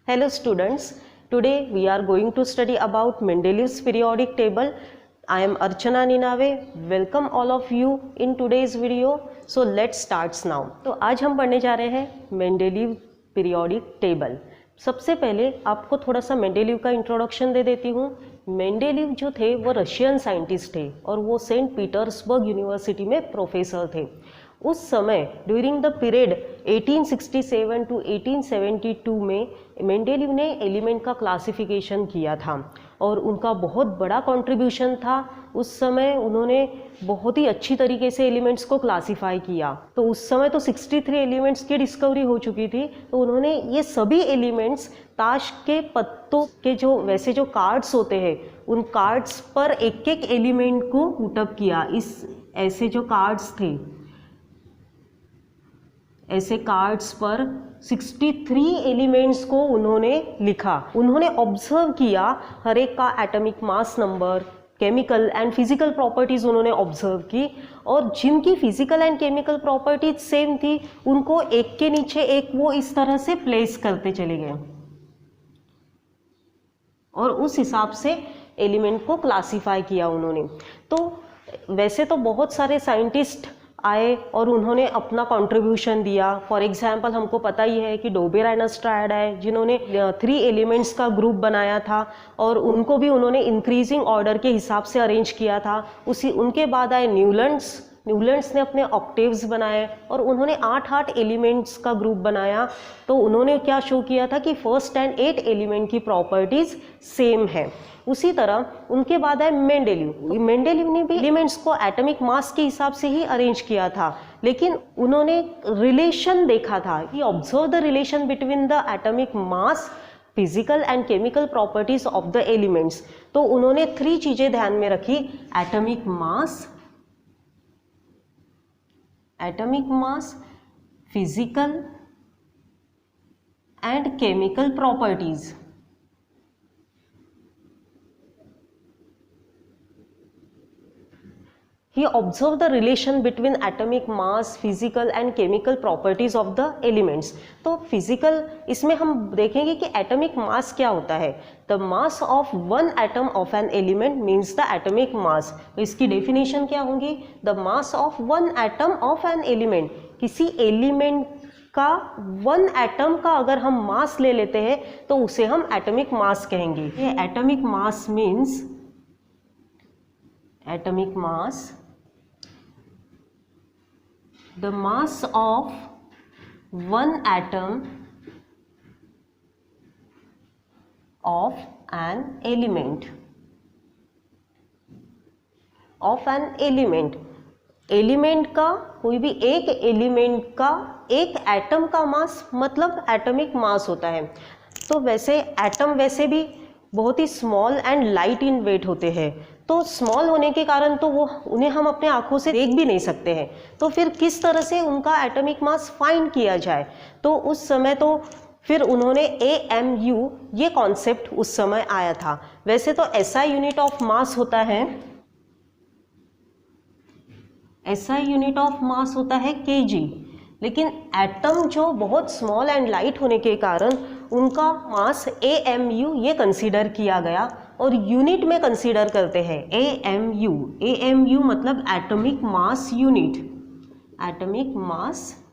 Hello students, today we are going to study about Mendeleev's periodic table. I am Archana Ninave. Welcome all of you in today's video. So let's start now. तो आज हम पढ़ने जा रहे हैं Mendeleev periodic table. सबसे पहले आपको थोड़ा सा मेंडेलीव का इंट्रोडक्शन दे देती हूँ। मेंडेलीव जो थे वो रशियन साइंटिस्ट थे और वो सेंट पीटर्सबर्ग यूनिवर्सिटी में प्रोफेसर थे। उस समय ड्यूरिंग द पीरियड 1867 टू 1872 में मेंडेलीव ने एलिमेंट का क्लासिफिकेशन किया था और उनका बहुत बड़ा कंट्रीब्यूशन था। उस समय उन्होंने बहुत ही अच्छी तरीके से एलिमेंट्स को क्लासिफाई किया। तो उस समय तो 63 एलिमेंट्स की डिस्कवरी हो चुकी थी, तो उन्होंने ये सभी एलिमेंट्स ताश के पत्तों के वैसे जो कार्ड्स होते हैं उन कार्ड्स पर एक एक एलिमेंट को पुटअप किया। ऐसे जो कार्ड्स थे, ऐसे कार्ड्स पर 63 एलिमेंट्स को उन्होंने लिखा। उन्होंने ऑब्जर्व किया हर एक का atomic mass number, chemical and physical properties उन्होंने ऑब्जर्व की, और जिनकी physical and chemical properties same थी उनको एक के नीचे एक वो इस तरह से प्लेस करते चले गए और उस हिसाब से एलिमेंट को क्लासिफाई किया उन्होंने। तो वैसे तो बहुत सारे साइंटिस्ट आए और उन्होंने अपना कंट्रीब्यूशन दिया। फॉर एग्जांपल हमको पता ही है कि डोबेराइनस्ट्रायड है जिन्होंने 3 एलिमेंट्स का ग्रुप बनाया था और उनको भी उन्होंने इंक्रीजिंग ऑर्डर के हिसाब से अरेंज किया था। उनके बाद आए न्यूलैंड्स ने अपने ऑक्टेव्स बनाए और उन्होंने 8 एलिमेंट्स का ग्रुप बनाया। तो उन्होंने क्या शो किया था कि फर्स्ट एंड 8 एलिमेंट की प्रॉपर्टीज सेम है। उसी तरह उनके बाद है मेंडेलीव ने भी एलिमेंट्स को एटॉमिक मास के हिसाब से ही अरेंज किया था, लेकिन उन्होंने रिलेशन देखा था। He observe the relation between the atomic mass, physical and chemical properties of the elements. तो उन्होंने 3 चीजें ध्यान में रखी: atomic mass, physical and chemical properties. He observed the relation between atomic mass, physical and chemical properties of the elements. तो physical इसमें हम देखेंगे कि atomic mass क्या होता है। The mass of one atom of an element means the atomic mass. तो इसकी definition क्या होगी? The mass of one atom of an element. किसी एलिमेंट का 1 एटम का अगर हम मास ले लेते हैं तो उसे हम एटॉमिक मास कहेंगे। ये atomic mass means the mass of one atom of an element. Element का कोई भी एक एलिमेंट का एक एटम का मास मतलब एटॉमिक मास होता है। तो वैसे एटम वैसे भी बहुत ही small and light in weight होते हैं, तो स्मॉल होने के कारण तो उन्हें हम अपने आंखों से देख भी नहीं सकते हैं। तो फिर किस तरह से उनका एटॉमिक मास फाइंड किया जाए? तो उस समय तो फिर उन्होंने AMU ये कॉन्सेप्ट उस समय आया था। वैसे तो SI यूनिट ऑफ मास होता है kg, लेकिन एटम जो बहुत स्मॉल एंड लाइट होने के कारण उनका मास AMU ये कंसीडर किया गया और यूनिट में कंसीडर करते हैं AMU मतलब एटॉमिक मास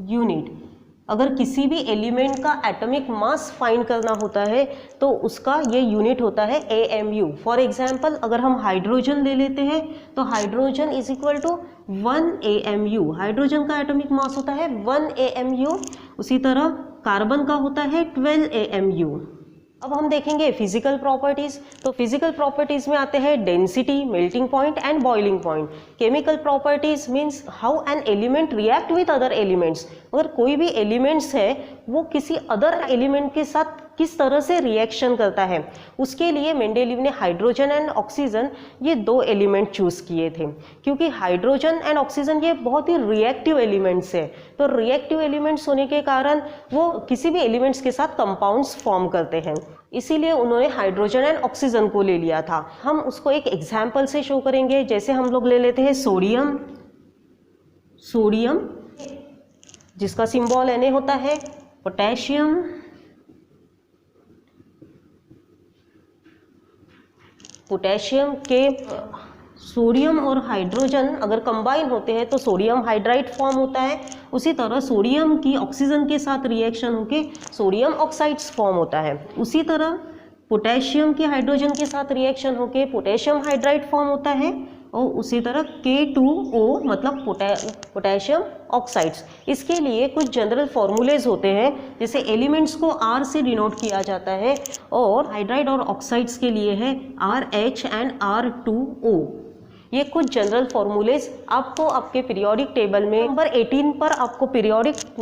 यूनिट। अगर किसी भी एलिमेंट का एटॉमिक मास फाइंड करना होता है तो उसका ये यूनिट होता है AMU। फॉर एग्जांपल अगर हम हाइड्रोजन ले लेते हैं तो hydrogen is equal to 1 AMU। Hydrogen का एटॉमिक मास होता है 1 AMU। उसी तरह कार्बन का होता है 12 AMU। अब हम देखेंगे फिजिकल प्रॉपर्टीज। तो फिजिकल प्रॉपर्टीज में आते हैं density, melting point and boiling point. Chemical properties means how an element react with other elements. अगर कोई भी एलिमेंट्स है वो किसी अदर एलिमेंट के साथ किस तरह से रिएक्शन करता है, उसके लिए मेंडेलीव ने हाइड्रोजन एंड ऑक्सीजन ये 2 एलिमेंट चूज किए थे, क्योंकि हाइड्रोजन एंड ऑक्सीजन ये बहुत ही रिएक्टिव एलिमेंट्स है। तो रिएक्टिव एलिमेंट्स होने के कारण वो किसी भी एलिमेंट्स के साथ कंपाउंड्स फॉर्म करते हैं, इसीलिए उन्होंने हाइड्रोजन एंड ऑक्सीजन को ले लिया था। हम उसको एक एग्जाम्पल से शो करेंगे। जैसे हम लोग ले लेते हैं सोडियम जिसका सिंबल Na होता है, पोटेशियम पोटेशियम के सोडियम और हाइड्रोजन अगर कंबाइन होते हैं तो सोडियम हाइड्राइड फॉर्म होता है। उसी तरह सोडियम की ऑक्सीजन के साथ रिएक्शन होके सोडियम ऑक्साइड्स फॉर्म होता है। उसी तरह पोटेशियम के हाइड्रोजन के साथ रिएक्शन होके पोटेशियम हाइड्राइड फॉर्म होता है। और उसी तरह K2O मतलब पोटेशियम ऑक्साइड्स। इसके लिए कुछ जनरल फॉर्मूलेज होते हैं, जैसे एलिमेंट्स को R से डिनोट किया जाता है और हाइड्राइड और ऑक्साइड्स के लिए है RH एंड R2O। ये कुछ जनरल फॉर्मूलेज आपको आपके पीरियोडिक टेबल में नंबर 18 पर आपको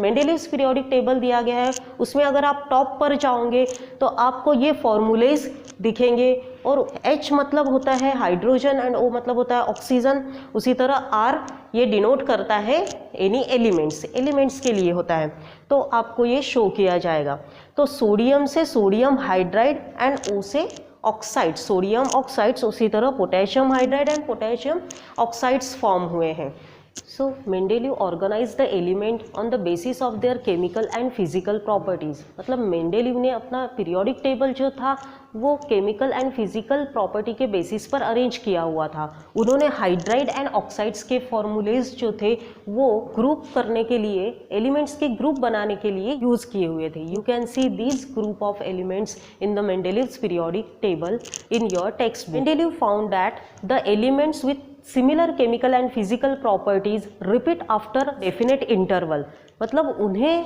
मेंडेलिव्स पीरियोडिक टेबल दिया गया है। उसमें अगर आप टॉप पर जाओगे तो आपको ये फॉर्मूलेज दिखेंगे। और H मतलब होता है हाइड्रोजन एंड O मतलब होता है ऑक्सीजन। उसी तरह R ये डिनोट करता है एनी एलिमेंट्स के लिए होता है। तो आपको ये शो किया जाएगा। तो सोडियम से सोडियम हाइड्राइड एंड O से ऑक्साइड, सोडियम ऑक्साइड्स, उसी तरह potassium hydride and potassium oxides form हुए हैं। So Mendeleev organise the element on the basis of their chemical and physical properties. मतलब मेंडेलीव ने अपना पीरियोडिक टेबल जो था वो केमिकल एंड फिजिकल प्रॉपर्टी के बेसिस पर अरेंज किया हुआ था। उन्होंने हाइड्राइड एंड ऑक्साइड्स के फॉर्मूलेज जो थे वो ग्रुप करने के लिए, एलिमेंट्स के ग्रुप बनाने के लिए यूज किए हुए थे। You can see these group of elements in the Mendeleev's periodic table in your text book. Mendeleev found that the elements with similar chemical and physical properties repeat after definite interval. मतलब उन्हें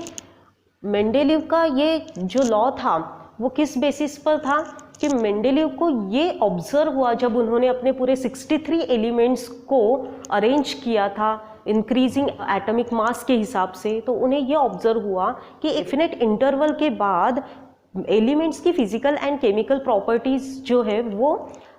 Mendeleev का ये जो law था वो किस basis पर था कि मेंडेलीव को ये ऑब्जर्व हुआ जब उन्होंने अपने पूरे 63 एलिमेंट्स को अरेंज किया था इंक्रीजिंग एटॉमिक मास के हिसाब से। तो उन्हें ये ऑब्जर्व हुआ कि डेफिनेट इंटरवल के बाद एलिमेंट्स की फिजिकल एंड केमिकल प्रॉपर्टीज जो है वो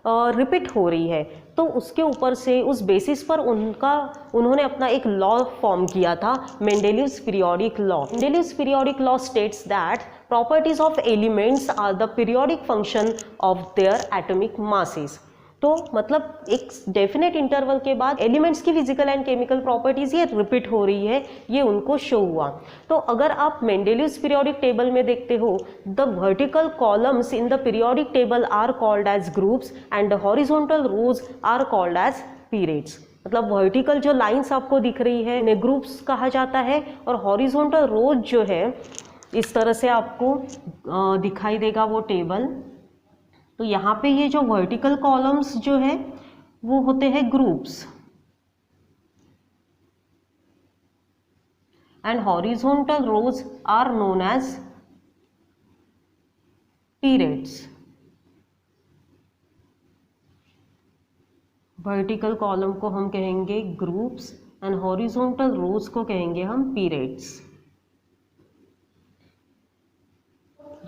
रिपीट हो रही है। तो उसके ऊपर से उस बेसिस पर उन्होंने अपना एक लॉ फॉर्म किया था, Mendeleev's periodic law. Mendeleev's periodic law states that properties of elements are the periodic function of their atomic masses. तो मतलब एक डेफिनेट इंटरवल के बाद एलिमेंट्स की फिजिकल एंड केमिकल प्रॉपर्टीज ये रिपीट हो रही है, ये उनको शो हुआ। तो अगर आप मेंडेलीव्स पीरियोडिक टेबल में देखते हो, the vertical columns in the periodic table are called as groups and the horizontal rows are called as periods. मतलब वर्टिकल जो लाइंस आपको दिख रही है इन्हें ग्रुप्स कहा जाता है, और हॉरिजॉन्टल रोज जो है इस तरह से आपको दिखाई देगा वो टेबल। तो यहाँ पे ये जो वर्टिकल कॉलम्स जो है वो होते हैं groups and horizontal rows are known as periods. Vertical column को हम कहेंगे ग्रुप्स एंड हॉरिजॉन्टल रोज को कहेंगे हम पीरियड्स।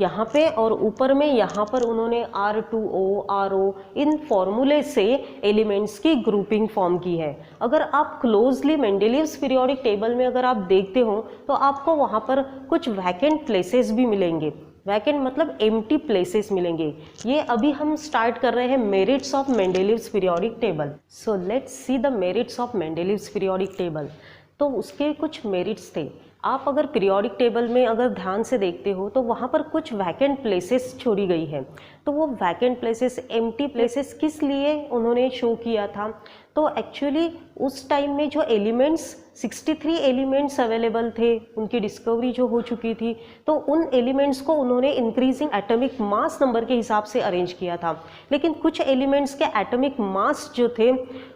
यहाँ पे और ऊपर में यहाँ पर उन्होंने R2O, RO इन फॉर्मूले से एलिमेंट्स की ग्रुपिंग फॉर्म की है। अगर आप क्लोजली मेंडेलीव्स पीरियोडिक टेबल में अगर आप देखते हो तो आपको वहाँ पर कुछ वैकेंट प्लेसेस भी मिलेंगे। वैकेंट मतलब एम्प्टी प्लेसेस मिलेंगे। ये अभी हम स्टार्ट कर रहे हैं merits of Mendeleev's periodic table. So let's see the merits of Mendeleev's periodic table. तो उसके कुछ मेरिट्स थे। आप अगर पीरियोडिक टेबल में अगर ध्यान से देखते हो तो वहाँ पर कुछ वैकेंट प्लेसेस छोड़ी गई है। तो वो वैकेंट प्लेसेस, एम्प्टी प्लेसेस किस लिए उन्होंने शो किया था? तो एक्चुअली उस टाइम में जो एलिमेंट्स 63 एलिमेंट्स अवेलेबल थे, उनकी डिस्कवरी जो हो चुकी थी, तो उन एलिमेंट्स को उन्होंने इंक्रीजिंग एटॉमिक मास नंबर के हिसाब से अरेंज किया था। लेकिन कुछ एलिमेंट्स के एटॉमिक मास जो थे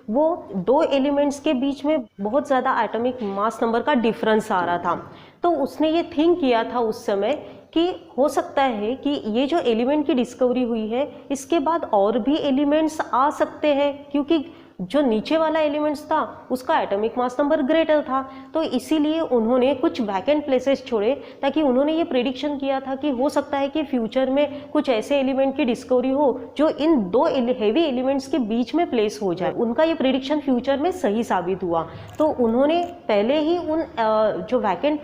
वो दो एलिमेंट्स के बीच में बहुत ज़्यादा एटॉमिक मास नंबर का डिफरेंस आ रहा था। तो उसने ये थिंक किया था उस समय कि हो सकता है कि ये जो एलिमेंट की डिस्कवरी हुई है इसके बाद और भी एलिमेंट्स आ सकते हैं, क्योंकि जो नीचे वाला एलिमेंट्स था उसका एटॉमिक मास नंबर ग्रेटर था। तो इसीलिए उन्होंने कुछ वैकेंट प्लेसेस छोड़े, ताकि उन्होंने ये प्रेडिक्शन किया था कि हो सकता है कि फ्यूचर में कुछ ऐसे एलिमेंट की डिस्कवरी हो जो इन दो हेवी एलिमेंट्स के बीच में प्लेस हो जाए। उनका ये प्रेडिक्शन फ्यूचर में सही साबित हुआ। तो उन्होंने पहले ही उन जो वैकेंट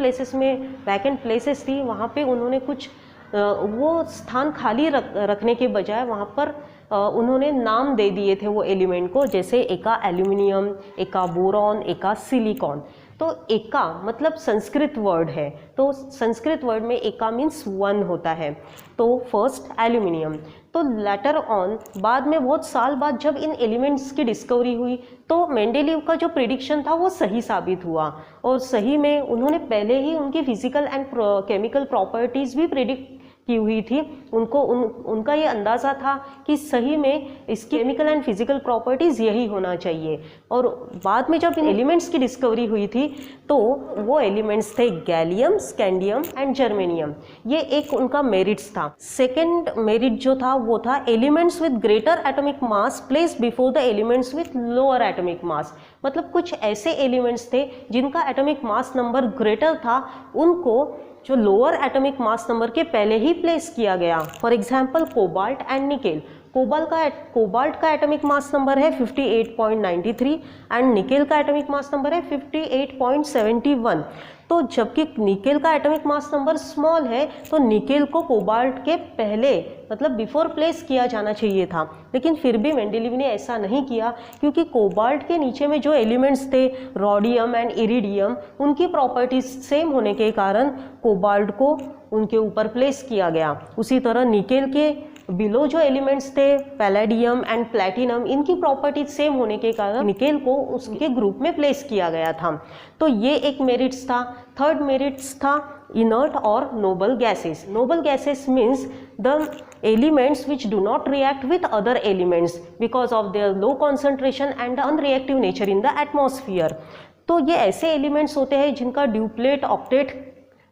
प्लेसेस थी वहाँ पे उन्होंने कुछ वो स्थान खाली रखने के बजाय वहाँ पर उन्होंने नाम दे दिए थे वो एलिमेंट को, जैसे एका एल्यूमिनियम, एका बोरॉन, एका सिलिकॉन। तो एका मतलब संस्कृत वर्ड है, तो संस्कृत वर्ड में एका मीन्स 1 होता है। तो फर्स्ट एल्यूमिनियम। तो लेटर ऑन बाद में बहुत साल बाद जब इन एलिमेंट्स की डिस्कवरी हुई तो मेंडेलीव का जो प्रिडिक्शन था वो सही साबित हुआ, और सही में उन्होंने पहले ही उनकी फिजिकल एंड केमिकल प्रॉपर्टीज़ भी प्रिडिक्ट की हुई थी। उनका ये अंदाज़ा था कि सही में इसकी केमिकल एंड फिजिकल प्रॉपर्टीज़ यही होना चाहिए। और बाद में जब इन एलिमेंट्स की डिस्कवरी हुई थी तो वो एलिमेंट्स थे गैलियम, स्कैंडियम एंड जर्मेनियम। ये एक उनका मेरिट्स था। सेकेंड मेरिट जो था वो था elements with greater atomic mass placed before the elements with lower atomic mass. मतलब कुछ ऐसे एलिमेंट्स थे जिनका एटॉमिक मास नंबर ग्रेटर था, उनको जो लोअर एटॉमिक मास नंबर के पहले ही प्लेस किया गया। For example cobalt and nickel. Cobalt का एटॉमिक मास नंबर है 58.93 एंड निकेल का एटॉमिक मास नंबर है 58.71। तो जबकि निकेल का एटॉमिक मास नंबर स्मॉल है तो निकेल को कोबाल्ट के पहले मतलब बिफोर प्लेस किया जाना चाहिए था, लेकिन फिर भी मेंडेलीव ने ऐसा नहीं किया क्योंकि कोबाल्ट के नीचे में जो एलिमेंट्स थे रोडियम एंड इरिडियम, उनकी प्रॉपर्टीज सेम होने के कारण कोबाल्ट को उनके ऊपर प्लेस किया गया। उसी तरह निकेल के बिलो जो एलिमेंट्स थे पैलेडियम एंड प्लैटिनम, इनकी प्रॉपर्टीज सेम होने के कारण निकेल को उसके ग्रुप में प्लेस किया गया था। तो ये एक मेरिट्स था। थर्ड मेरिट्स था इनर्ट और noble gases. Noble gases means the elements which do not react with other elements because of their low concentration and the unreactive nature in the atmosphere। तो ये ऐसे एलिमेंट्स होते हैं जिनका duplet octet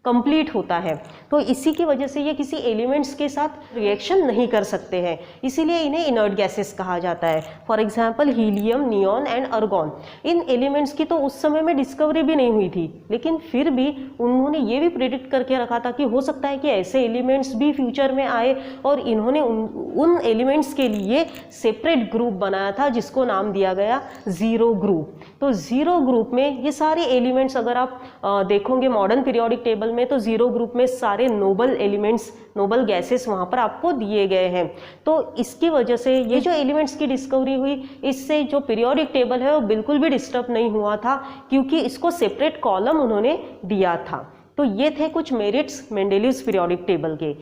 complete होता है, तो इसी की वजह से ये किसी एलिमेंट्स के साथ रिएक्शन नहीं कर सकते हैं, इसीलिए इन्हें इनर्ट गैसेस कहा जाता है। For example helium, neon and अर्गॉन। In elements की तो उस समय में डिस्कवरी भी नहीं हुई थी, लेकिन फिर भी उन्होंने ये भी प्रेडिक्ट करके रखा था कि हो सकता है कि ऐसे एलिमेंट्स भी फ्यूचर में आए, और इन्होंने उन एलिमेंट्स के लिए सेपरेट ग्रुप बनाया था जिसको नाम दिया गया जीरो ग्रुप। तो जीरो ग्रुप में ये सारे एलिमेंट्स अगर आप देखोगे मॉडर्न पीरियोडिक टेबल में, तो जीरो ग्रुप में सारे नोबल एलिमेंट्स, नोबल गैसेस वहाँ पर आपको दिए गए हैं। तो इसकी वजह से ये जो एलिमेंट्स की डिस्कवरी हुई, इससे जो पीरियोडिक टेबल है वो बिल्कुल भी डिस्टर्ब नहीं हुआ था, क्योंकि इसको सेपरेट कॉलम उन्होंने दिया था। तो ये थे कुछ मेरिट्स मेंडेलीव्स पीरियोडिक टेबल के।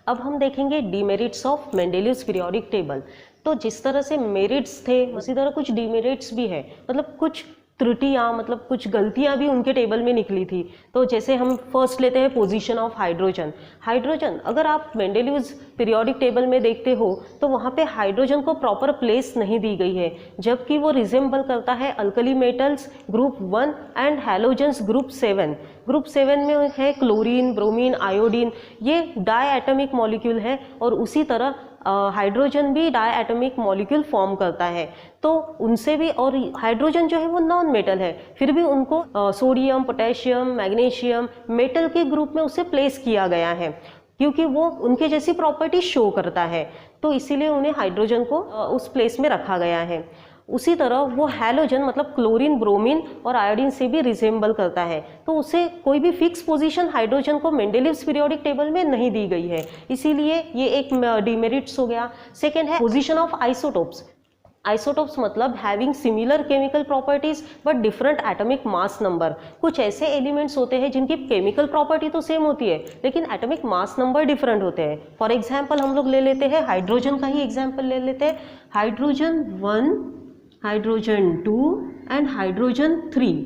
अब हम देखेंगे demerits of Mendeleev's periodic table. तो जिस तरह से मेरिट्स थे उसी तरह कुछ डीमेरिट्स भी है, मतलब कुछ त्रुटियाँ, मतलब कुछ गलतियाँ भी उनके टेबल में निकली थी। तो जैसे हम फर्स्ट लेते हैं पोजीशन ऑफ हाइड्रोजन। हाइड्रोजन अगर आप मेंडेलीव्स पीरियोडिक टेबल में देखते हो तो वहाँ पे हाइड्रोजन को प्रॉपर प्लेस नहीं दी गई है, जबकि वो रिजेंबल करता है alkali metals group 1 and halogens group 7। Group 7 में है क्लोरीन, ब्रोमीन, आयोडीन, ये डाई एटॉमिक मॉलिक्यूल है, और उसी तरह हाइड्रोजन भी डाई एटॉमिक मॉलिक्यूल फॉर्म करता है। तो उनसे भी, और हाइड्रोजन जो है वो नॉन मेटल है, फिर भी उनको सोडियम, पोटेशियम, मैग्नीशियम मेटल के ग्रुप में उसे प्लेस किया गया है, क्योंकि वो उनके जैसी प्रॉपर्टी शो करता है, तो इसीलिए उन्हें हाइड्रोजन को उस प्लेस में रखा गया है। उसी तरह वो हैलोजन मतलब क्लोरीन, ब्रोमीन और आयोडीन से भी रिजेंबल करता है, तो उसे कोई भी फिक्स पोजीशन हाइड्रोजन को मेंडेलीव्स पीरियोडिक टेबल में नहीं दी गई है, इसीलिए ये एक डीमेरिट्स हो गया। सेकेंड है पोजीशन ऑफ आइसोटोप्स। आइसोटोप्स मतलब having similar chemical properties but different atomic mass number. कुछ ऐसे एलिमेंट्स होते हैं जिनकी केमिकल प्रॉपर्टी तो सेम होती है लेकिन एटॉमिक मास नंबर डिफरेंट होते हैं। फॉर एग्जांपल हम लोग ले लेते हैं हाइड्रोजन का ही एग्जांपल ले लेते हैं, हाइड्रोजन 1, हाइड्रोजन 2 एंड हाइड्रोजन 3।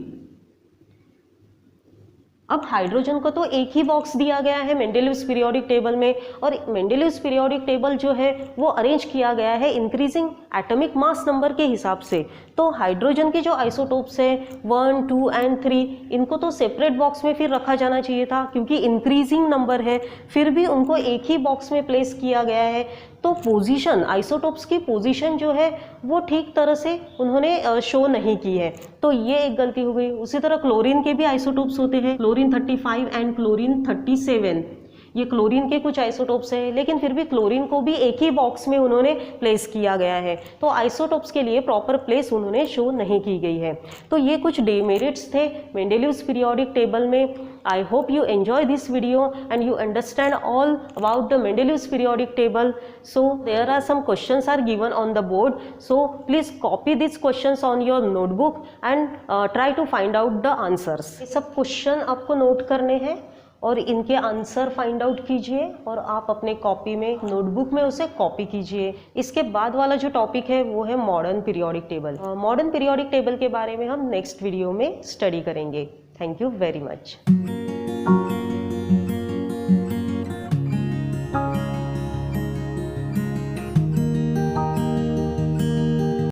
अब हाइड्रोजन को तो एक ही बॉक्स दिया गया है मेंडेलीव्स पीरियोडिक टेबल में, और मेंडेलीव्स पीरियोडिक टेबल जो है वो अरेंज किया गया है इंक्रीजिंग एटॉमिक मास नंबर के हिसाब से। तो हाइड्रोजन के जो आइसोटोप्स हैं 1, 2 एंड 3, इनको तो सेपरेट बॉक्स में फिर रखा जाना चाहिए था, क्योंकि इंक्रीजिंग नंबर है, फिर भी उनको एक ही बॉक्स में प्लेस किया गया है। तो पोजीशन, आइसोटोप्स की पोजीशन जो है वो ठीक तरह से उन्होंने शो नहीं की है, तो ये एक गलती हो गई। उसी तरह क्लोरीन के भी आइसोटोप्स होते हैं, क्लोरीन 35 एंड क्लोरीन 37, ये क्लोरीन के कुछ आइसोटोप्स हैं, लेकिन फिर भी क्लोरीन को भी एक ही बॉक्स में उन्होंने प्लेस किया गया है, तो आइसोटोप्स के लिए प्रॉपर प्लेस उन्होंने शो नहीं की गई है। तो ये कुछ डीमेरिट्स थे मेंडेलीव्स पीरियोडिक टेबल में। I hope you enjoy this video and you understand all about the Mendeleev's periodic table. So there are some questions are given on the board. So please copy these questions on your notebook and try to find out the answers. ये सब question आपको note करने हैं और इनके answer find out कीजिए और आप अपने कॉपी में नोटबुक में उसे कॉपी कीजिए। इसके बाद वाला जो टॉपिक है वो है modern periodic table. Modern periodic table के बारे में हम नेक्स्ट वीडियो में स्टडी करेंगे। Thank you very much.